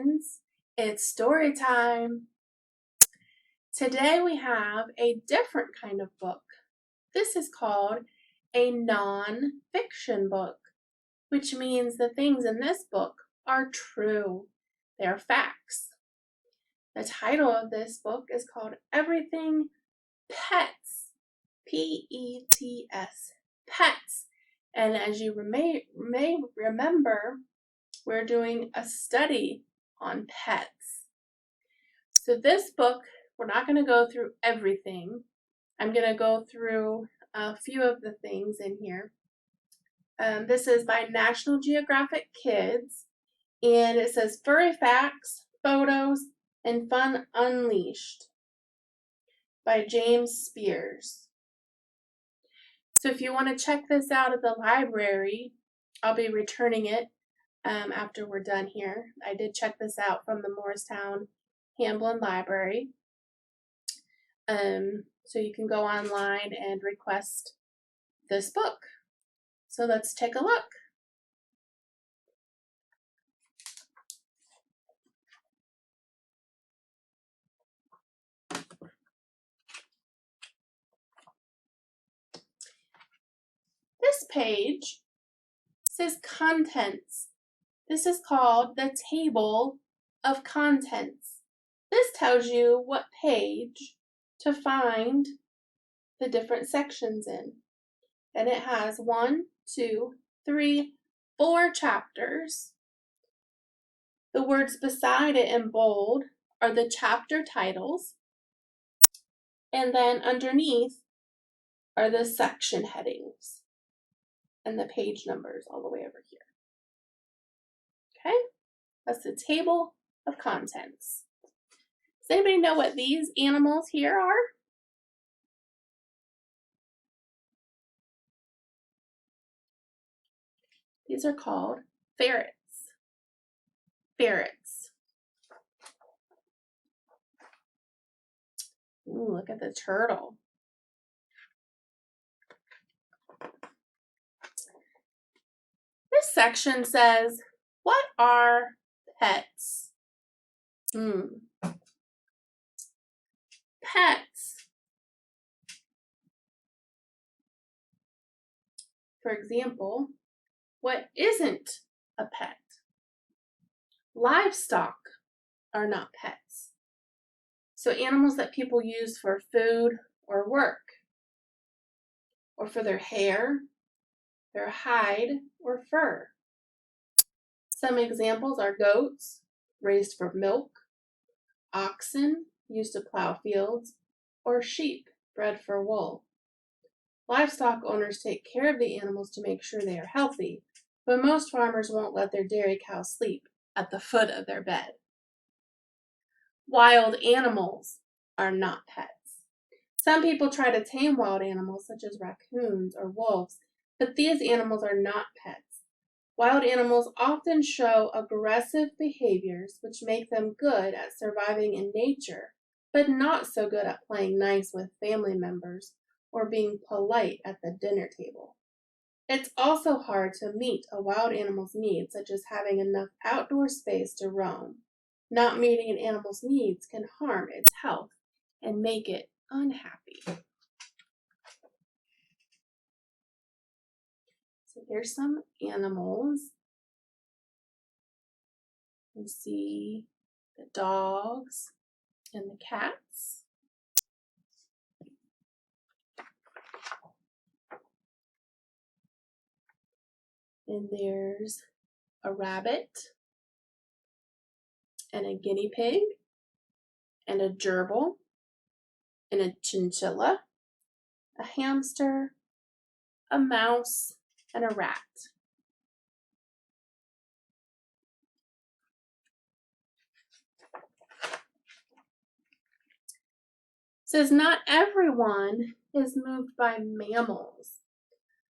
friends, it's story time. Today we have a different kind of book. This is called a non-fiction book, which means the things in this book are true. They're facts. The title of this book is called Everything Pets, P-E-T-S, Pets. And as you may remember, we're doing a study on pets. So this book, we're not going to go through everything. I'm going to go through a few of the things in here. This is by National Geographic Kids, and it says Furry Facts, Photos, and Fun Unleashed by James Spears. So if you want to check this out at the library, I'll be returning it after we're done here. I did check this out from the Morristown Hamblin Library. So you can go online and request this book. So let's take a look. This page says contents. This is called the table of contents. This tells you what page to find the different sections in. And it has 1, 2, 3, 4 chapters. The words beside it in bold are the chapter titles. And then underneath are the section headings and the page numbers all the way over here. Okay, that's the table of contents. Does anybody know what these animals here are? These are called ferrets. Ferrets. Ooh, look at the turtle. This section says, what are pets? Pets. For example, what isn't a pet? Livestock are not pets. So animals that people use for food or work, or for their hair, their hide, or fur. Some examples are goats, raised for milk, oxen, used to plow fields, or sheep, bred for wool. Livestock owners take care of the animals to make sure they are healthy, but most farmers won't let their dairy cows sleep at the foot of their bed. Wild animals are not pets. Some people try to tame wild animals such as raccoons or wolves, but these animals are not pets. Wild animals often show aggressive behaviors which make them good at surviving in nature, but not so good at playing nice with family members or being polite at the dinner table. It's also hard to meet a wild animal's needs, such as having enough outdoor space to roam. Not meeting an animal's needs can harm its health and make it unhappy. So here's some animals. You see the dogs and the cats. And there's a rabbit and a guinea pig and a gerbil and a chinchilla, a hamster, a mouse, and a rat. It says not everyone is moved by mammals.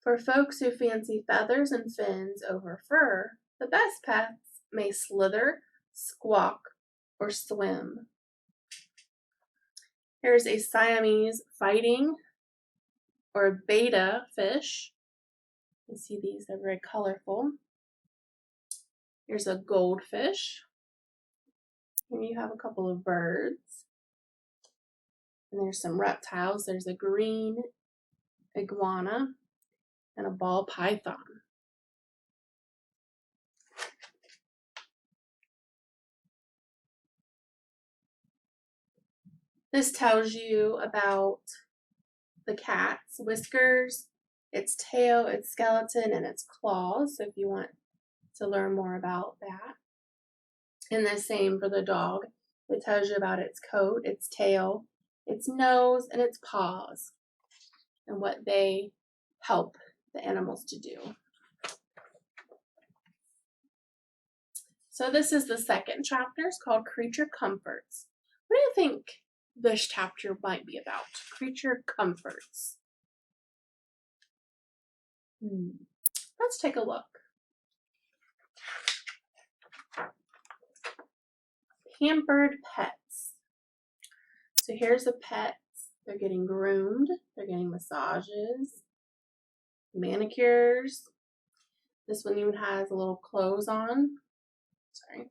For folks who fancy feathers and fins over fur, the best pets may slither, squawk, or swim. Here's a Siamese fighting or betta fish. You see these, they're very colorful. Here's a goldfish, Here you have a couple of birds. And there's some reptiles. There's a green iguana and a ball python. This tells you about the cat's whiskers, its tail, its skeleton, and its claws, so if you want to learn more about that. And the same for the dog. It tells you about its coat, its tail, its nose, and its paws, and what they help the animals to do. So this is the second chapter. It's called Creature Comforts. What do you think this chapter might be about? Creature Comforts. Let's take a look. Pampered pets. So here's the pets. They're getting groomed. They're getting massages, manicures. This one even has a little clothes on. Sorry.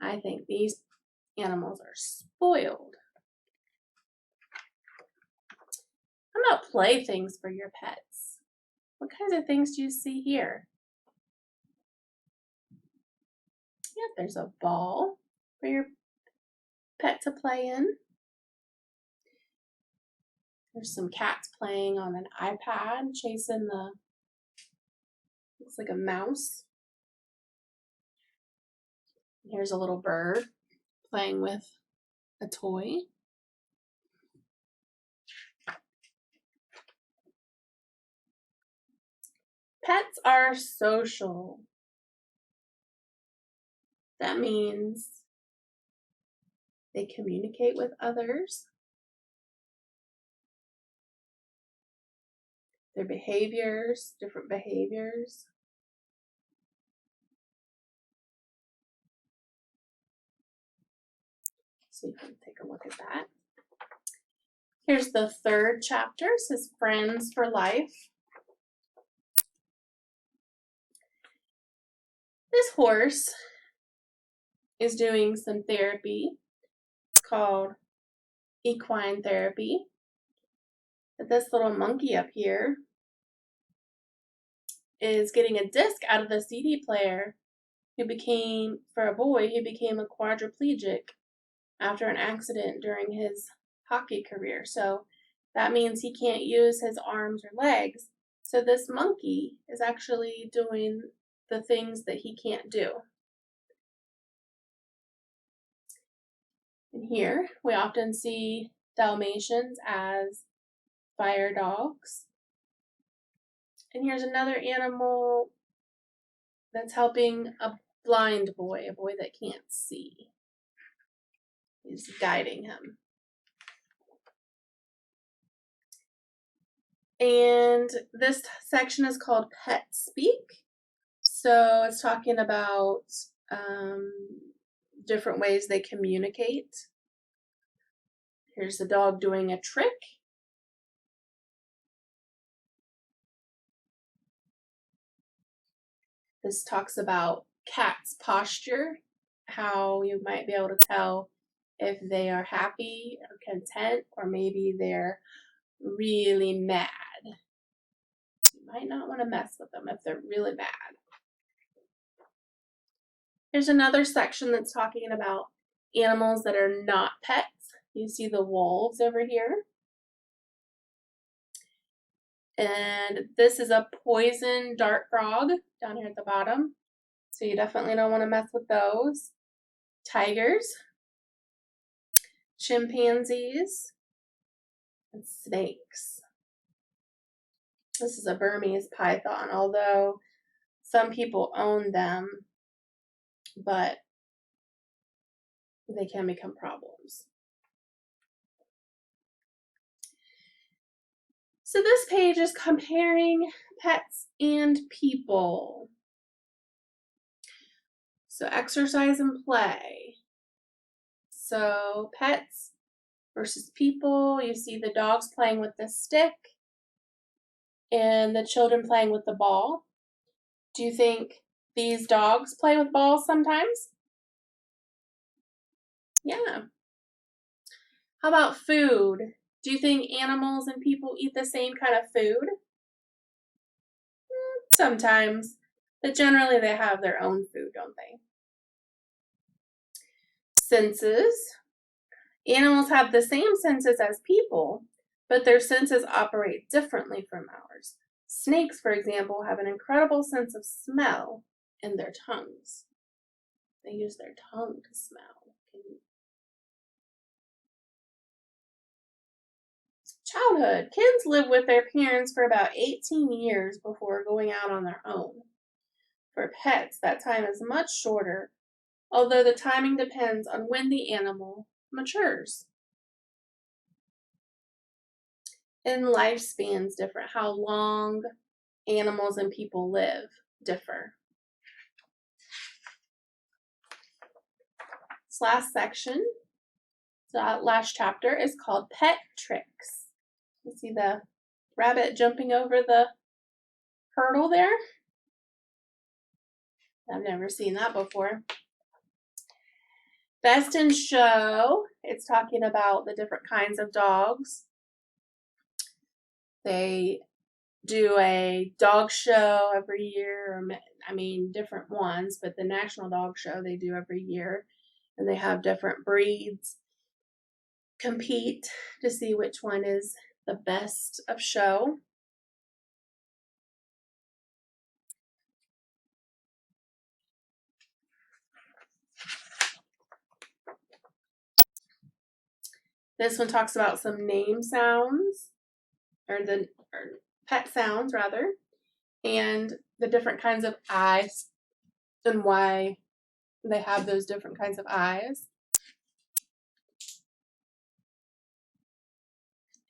I think these animals are spoiled. How about playthings for your pets? What kinds of things do you see here? Yeah, there's a ball for your pet to play in. There's some cats playing on an iPad, chasing looks like a mouse. Here's a little bird playing with a toy. Pets are social. That means they communicate with others. Their behaviors, different behaviors. So you can take a look at that. Here's the third chapter. It says Friends for Life. This horse is doing some therapy. It's called equine therapy. But this little monkey up here is getting a disc out of the CD player. For a boy, he became a quadriplegic after an accident during his hockey career. So that means he can't use his arms or legs. So this monkey is actually doing the things that he can't do. And here we often see Dalmatians as fire dogs. And here's another animal that's helping a blind boy, a boy that can't see. He's guiding him. And this section is called Pet Speak. So it's talking about different ways they communicate. Here's the dog doing a trick. This talks about cats' posture, how you might be able to tell if they are happy or content, or maybe they're really mad. You might not want to mess with them if they're really mad. Here's another section that's talking about animals that are not pets. You see the wolves over here. And this is a poison dart frog down here at the bottom. So you definitely don't want to mess with those. Tigers, chimpanzees, and snakes. This is a Burmese python, although some people own them, but they can become problems. So this page is comparing pets and people. So exercise and play. So pets versus people. You see the dogs playing with the stick and the children playing with the ball. Do you think these dogs play with balls sometimes? Yeah. How about food? Do you think animals and people eat the same kind of food? Sometimes, but generally they have their own food, don't they? Senses. Animals have the same senses as people, but their senses operate differently from ours. Snakes, for example, have an incredible sense of smell in their tongues. They use their tongue to smell. Childhood. Kids live with their parents for about 18 years before going out on their own. For pets, that time is much shorter, although the timing depends on when the animal matures. And lifespans different. How long animals and people live differ. This last section, that last chapter, is called Pet Tricks. You see the rabbit jumping over the hurdle there? I've never seen that before. Best in Show, it's talking about the different kinds of dogs. They do a dog show every year, different ones, but the National Dog Show they do every year, and they have different breeds compete to see which one is the best of show. This one talks about some name sounds, or pet sounds rather, and the different kinds of eyes and why they have those different kinds of eyes.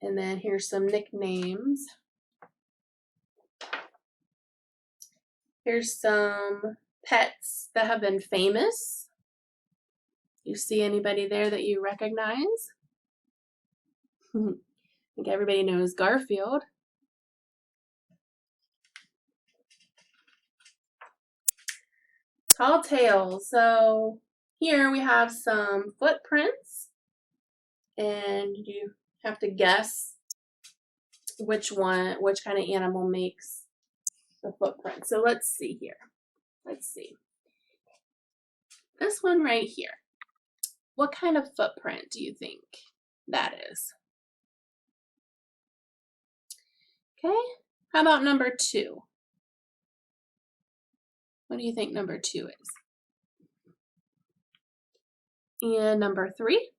And then here's some nicknames. Here's some pets that have been famous. You see anybody there that you recognize? I think everybody knows Garfield. Tall tales. So here we have some footprints, and you have to guess which kind of animal makes the footprint. So let's see here. Let's see. This one right here. What kind of footprint do you think that is? Okay. How about number 2? What do you think number 2 is? And number 3?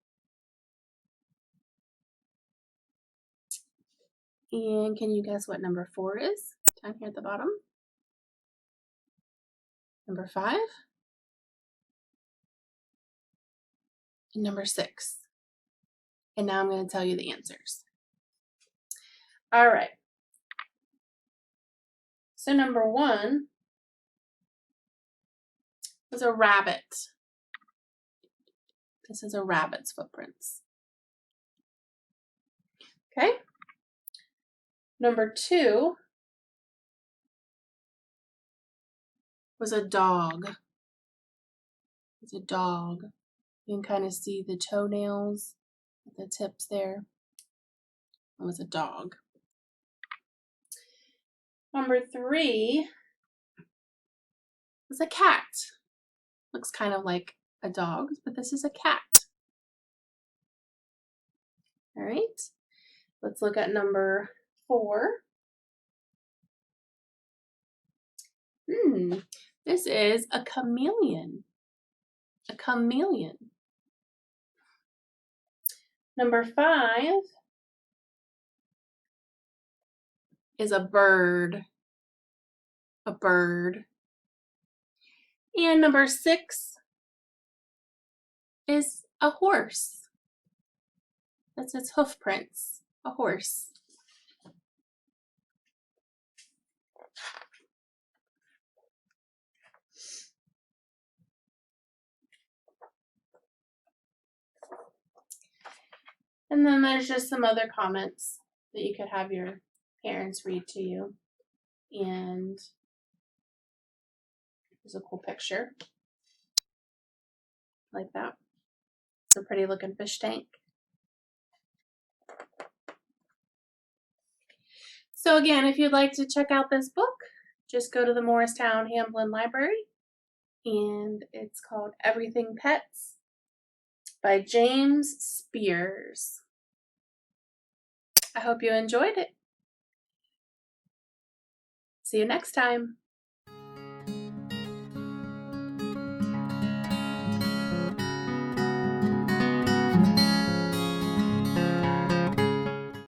And can you guess what number 4 is? Down here at the bottom. Number 5? And number 6. And now I'm going to tell you the answers. All right. So number 1 was a rabbit. This is a rabbit's footprints. Okay. Number 2 was a dog. It's a dog. You can kind of see the toenails at the tips there. It was a dog. Number 3 was a cat. Looks kind of like a dog, but this is a cat. All right. Let's look at number 4. This is a chameleon. A chameleon. Number 5 is a bird. A bird. And number 6 is a horse. That's its hoof prints. A horse. And then there's just some other comments that you could have your parents read to you. And Here's a cool picture. Like that. It's a pretty looking fish tank. So again, if you'd like to check out this book, just go to the Morristown Hamblin Library, and it's called Everything Pets by James Spears. I hope you enjoyed it. See you next time.